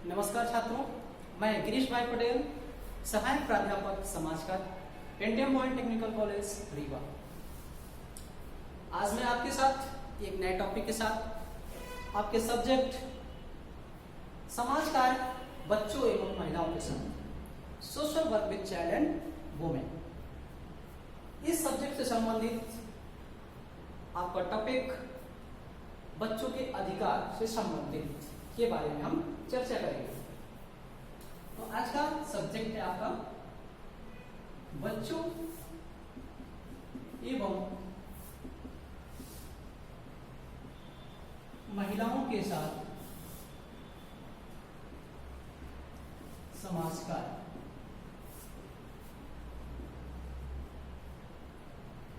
नमस्कार छात्रों, मैं गिरीश भाई पटेल, सहायक प्राध्यापक समाजकार, Pentium point technical college Rewa. आज मैं आपके साथ एक नए टॉपिक के साथ आपके सब्जेक्ट समाज कार्य बच्चों एवं महिलाओं के साथ social work with child and women, इस सब्जेक्ट से संबंधित आपका टॉपिक बच्चों के अधिकार से संबंधित के बारे में हम चर्चा करेंगे। तो आज का सब्जेक्ट है आपका बच्चों एवं महिलाओं के साथ समाज कार्य।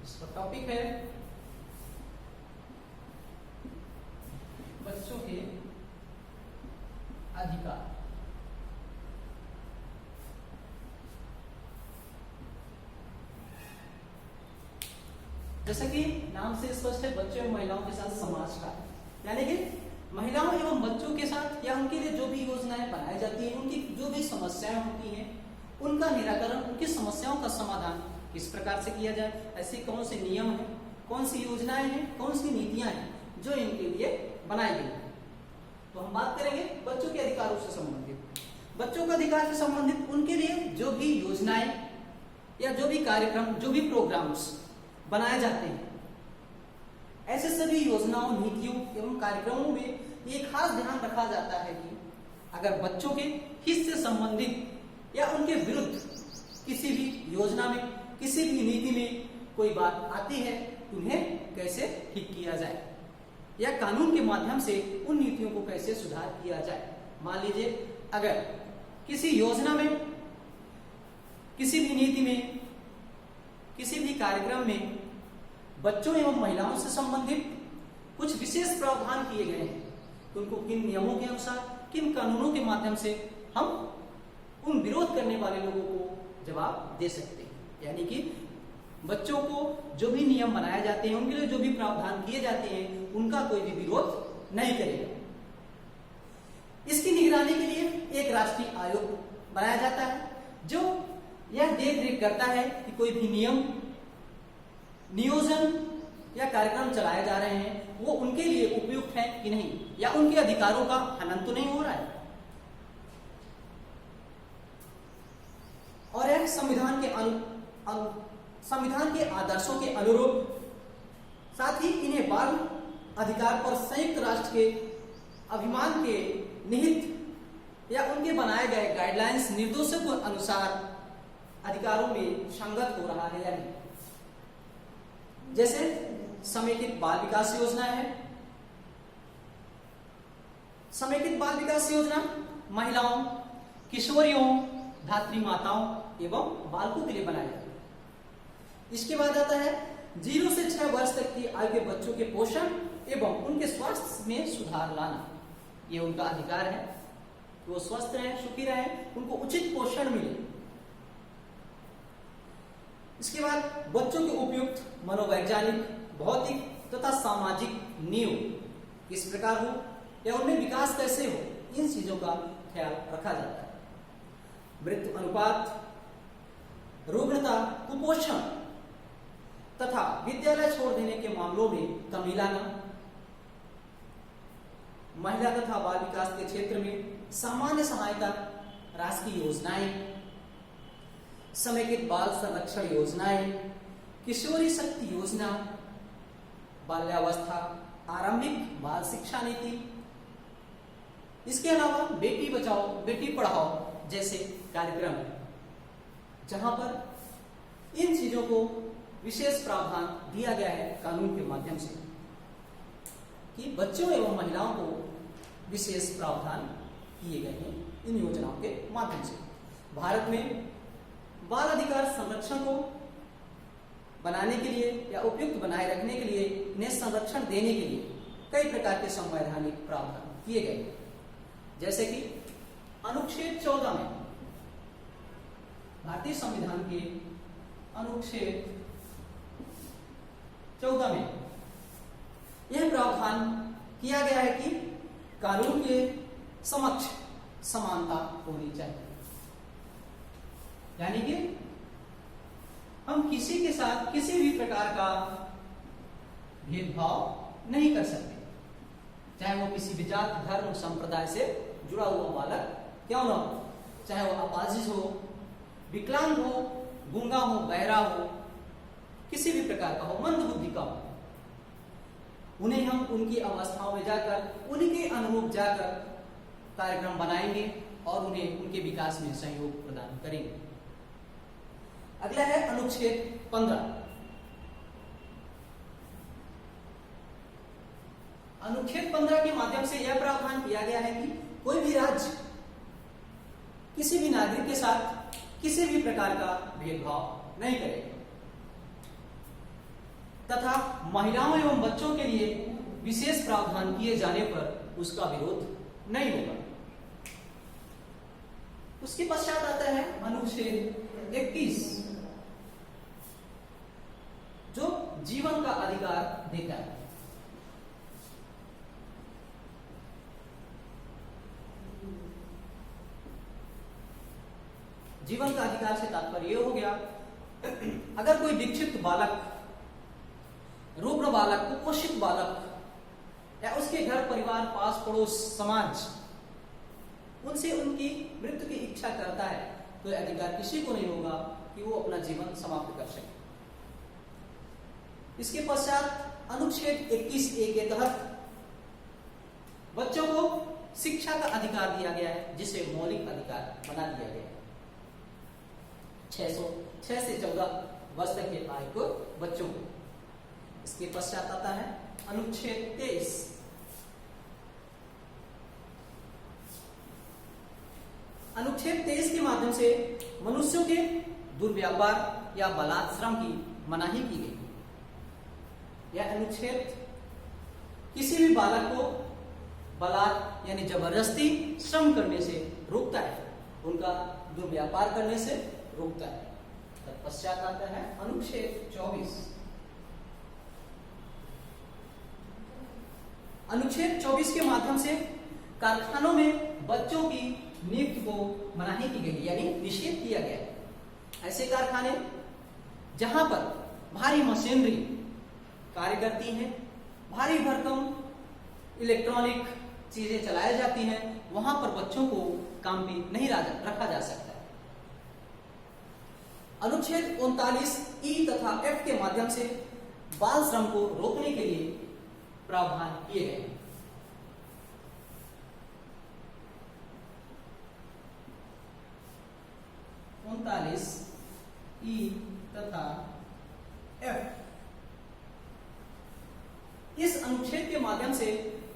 इसका टॉपिक है बच्चों के अधिकार। जैसा कि नाम से स्पष्ट है, बच्चों एवं महिलाओं के साथ समाज कार्य, यानी कि महिलाओं एवं बच्चों के साथ या उनके लिए जो भी योजनाएं बनाई जाती हैं, उनकी जो भी समस्याएं होती हैं, उनका निराकरण, उनकी समस्याओं का समाधान किस प्रकार से किया जाए, ऐसे कौन से नियम हैं, कौन सी योजनाएं हैं, कौन सी नीतियां हैं जो इनके लिए बनाई गई हैं। तो हम बात करेंगे बच्चों के अधिकारों से संबंधित। बच्चों के अधिकार से संबंधित उनके लिए जो भी योजनाएं या जो भी कार्यक्रम, जो भी प्रोग्राम्स बनाए जाते हैं, ऐसे सभी योजनाओं, नीतियों एवं कार्यक्रमों में ये खास ध्यान रखा जाता है कि अगर बच्चों के हित से संबंधित या उनके विरुद्ध किसी भी योजना में, किसी भी नीति में कोई बात आती है, उन्हें कैसे ठीक किया जाए या कानून के माध्यम से उन नीतियों को कैसे सुधार किया जाए। मान लीजिए अगर किसी योजना में, किसी भी नीति में, किसी भी कार्यक्रम में बच्चों एवं महिलाओं से संबंधित कुछ विशेष प्रावधान किए गए हैं, तो उनको किन नियमों के अनुसार, किन कानूनों के माध्यम से हम उन विरोध करने वाले लोगों को जवाब दे सकते हैं। यानी कि बच्चों को जो भी नियम बनाए जाते हैं, उनके लिए जो भी प्रावधान किए जाते हैं, उनका कोई भी विरोध नहीं करेगा। इसकी निगरानी के लिए एक राष्ट्रीय आयोग बनाया जाता है जो यह देख रेख करता है कि कोई भी नियम, नियोजन या कार्यक्रम चलाए जा रहे हैं वो उनके लिए उपयुक्त है कि नहीं, या उनके अधिकारों का हनन तो नहीं हो रहा है। और यह संविधान के आदर्शों के अनुरूप, साथ ही इन्हें बाल अधिकार पर संयुक्त राष्ट्र के अभियान के निहित या उनके बनाए गए गाइडलाइंस, निर्देशों के अनुसार अधिकारों में संगत हो रहा है या नहीं। जैसे समेकित बाल विकास योजना है। समेकित बाल विकास योजना महिलाओं, किशोरियों, धात्री माताओं एवं बालकों के लिए बनाया जाता है। इसके बाद आता है 0 से 6 वर्ष तक की आयु के बच्चों के पोषण एवं उनके स्वास्थ्य में सुधार लाना। ये उनका अधिकार है, वो स्वस्थ रहें, सुखी रहें, उनको उचित पोषण मिले। इसके बाद बच्चों के उपयुक्त मनोवैज्ञानिक, भौतिक तथा सामाजिक नींव किस प्रकार हो या उनमें विकास कैसे हो, इन चीजों का ख्याल रखा जाता है। मृत्यु अनुपात, रुग्णता, कुपोषण तथा विद्यालय छोड़ देने के मामलों में कमी लाना, महिला तथा बाल विकास के क्षेत्र में सामान्य सहायता राशि की योजनाएं, समेकित बाल संरक्षण योजनाएं, किशोरी शक्ति योजना, बाल्यावस्था आरंभिक बाल शिक्षा नीति, इसके अलावा बेटी बचाओ बेटी पढ़ाओ जैसे कार्यक्रम है, जहां पर इन चीजों को विशेष प्रावधान दिया गया है कानून के माध्यम से कि बच्चों एवं महिलाओं को विशेष प्रावधान किए गए हैं इन योजनाओं के माध्यम से। भारत में बाल अधिकार संरक्षण को बनाने के लिए या उपयुक्त बनाए रखने के लिए, इन्हें संरक्षण देने के लिए कई प्रकार के संवैधानिक प्रावधान किए गए हैं। जैसे कि अनुच्छेद 14 में, भारतीय संविधान के अनुच्छेद 14 में यह प्रावधान किया गया है कि कानून के समक्ष समानता होनी चाहिए। यानी कि हम किसी के साथ किसी भी प्रकार का भेदभाव नहीं कर सकते, चाहे वो किसी भी जात धर्म संप्रदाय से जुड़ा हुआ बालक क्यों न हो, चाहे वो अपाहिज हो, विकलांग हो, गूंगा हो, बहरा हो, किसी भी प्रकार का हो, मंद बुद्धि का हो, उन्हें हम उनकी अवस्थाओं में जाकर, उनके अनुरूप जाकर कार्यक्रम बनाएंगे और उन्हें उनके विकास में सहयोग प्रदान करेंगे। अगला है अनुच्छेद 15। अनुच्छेद 15 के माध्यम से यह प्रावधान किया गया है कि कोई भी राज्य किसी भी नागरिक के साथ किसी भी प्रकार का भेदभाव नहीं करेगा तथा महिलाओं एवं बच्चों के लिए विशेष प्रावधान किए जाने पर उसका विरोध नहीं होगा। उसके पश्चात आता है अनुच्छेद 31, जो जीवन का अधिकार देता है। जीवन का अधिकार से तात्पर्य यह हो गया, अगर कोई विक्षिप्त बालक, रुग्ण बालक, कुपोषित बालक या उसके घर परिवार, पास पड़ोस, समाज उनसे उनकी मृत्यु की इच्छा करता है, तो यह अधिकार किसी को नहीं होगा कि वो अपना जीवन समाप्त कर सके। इसके पश्चात अनुच्छेद 21A के तहत बच्चों को शिक्षा का अधिकार दिया गया है, जिसे मौलिक अधिकार बना दिया गया है। 6 से 14 वर्ष तक के आयु को बच्चों को। इसके पश्चात आता है अनुच्छेद 23। अनुच्छेद 23 के माध्यम से मनुष्यों के दुर्व्यापार या बलात्श्रम की मनाही की गई। यह अनुच्छेद किसी भी बालक को बलात् यानी जबरदस्ती श्रम करने से रोकता है, उनका दुर्व्यापार करने से रोकता है। तत्पश्चात आता है अनुच्छेद 24। अनुच्छेद 24 के माध्यम से कारखानों में बच्चों की नियुक्ति को मनाही की गई, यानी निषेध किया गया। ऐसे कारखाने जहां पर भारी मशीनरी कार्य करती हैं, भारी भरकम इलेक्ट्रॉनिक चीजें चलाई जाती हैं, वहां पर बच्चों को काम पे नहीं रखा जा सकता है। अनुच्छेद 39E तथा F के माध्यम से बाल श्रम को रोकने के लिए प्रावधान किए गए हैं। E तथा F, इस अनुच्छेद के माध्यम से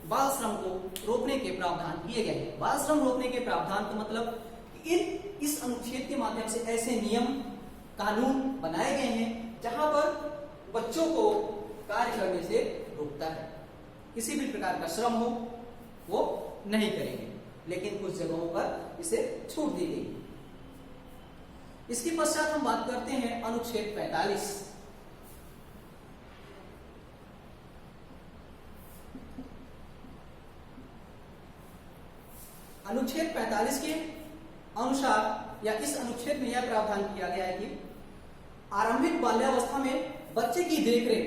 बाल श्रम को रोकने के प्रावधान किए गए हैं। बाल श्रम रोकने के प्रावधान का मतलब इस अनुच्छेद के माध्यम से ऐसे नियम कानून बनाए गए हैं जहां पर बच्चों को कार्य करने से रोकता है। किसी भी प्रकार का श्रम हो वो नहीं करेंगे, लेकिन कुछ जगहों पर इसे छूट दी गई। इसके पश्चात हम बात करते हैं अनुच्छेद 45। अनुच्छेद 45 के अनुसार या इस अनुच्छेद में यह प्रावधान किया गया है कि आरंभिक बाल्यावस्था में बच्चे की देखरेख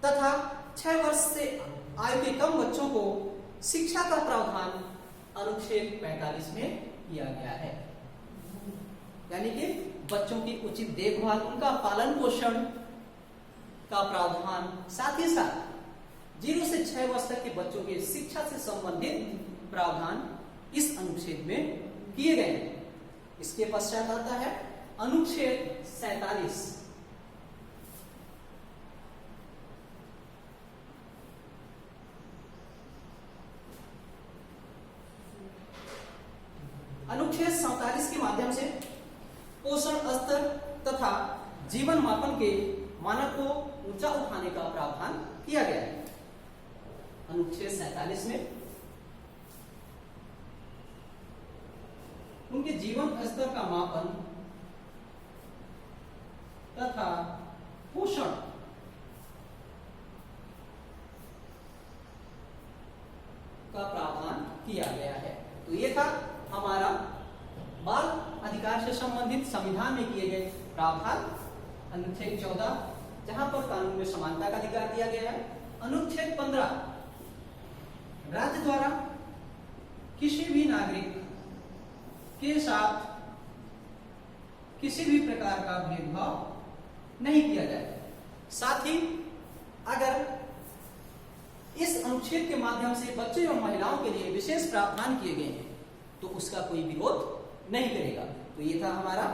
तथा 6 वर्ष से आयु के कम बच्चों को शिक्षा का प्रावधान अनुच्छेद 45 में किया गया है। यानी कि बच्चों की उचित देखभाल, उनका पालन पोषण का प्रावधान, साथ ही साथ 0 से 6 वर्ष तक के बच्चों के शिक्षा से संबंधित प्रावधान इस अनुच्छेद में किए गए हैं। इसके पश्चात आता है अनुच्छेद 47। अनुच्छेद 47 के माध्यम से पोषण स्तर तथा जीवन मापन के मानक को ऊंचा उठाने का प्रावधान किया गया है। अनुच्छेद 47 में उनके जीवन स्तर का मापन तथा पोषण का प्रावधान किया गया है। तो ये था हमारा बाल अधिकार से संबंधित संविधान में किए गए प्रावधान। अनुच्छेद 14 जहां पर कानून में समानता का अधिकार दिया गया है। अनुच्छेद 15 राज्य द्वारा किसी भी नागरिक के साथ किसी भी प्रकार का भेदभाव नहीं किया जाए। साथ ही अगर इस अनुच्छेद के माध्यम से बच्चे एवं महिलाओं के लिए विशेष प्रावधान किए गए हैं तो उसका कोई विरोध नहीं करेगा। तो ये था हमारा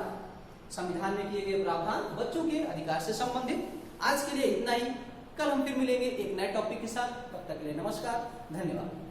संविधान में किए गए प्रावधान बच्चों के अधिकार से संबंधित। आज के लिए इतना ही। कल हम फिर मिलेंगे एक नए टॉपिक के साथ। तब तक के लिए नमस्कार, धन्यवाद।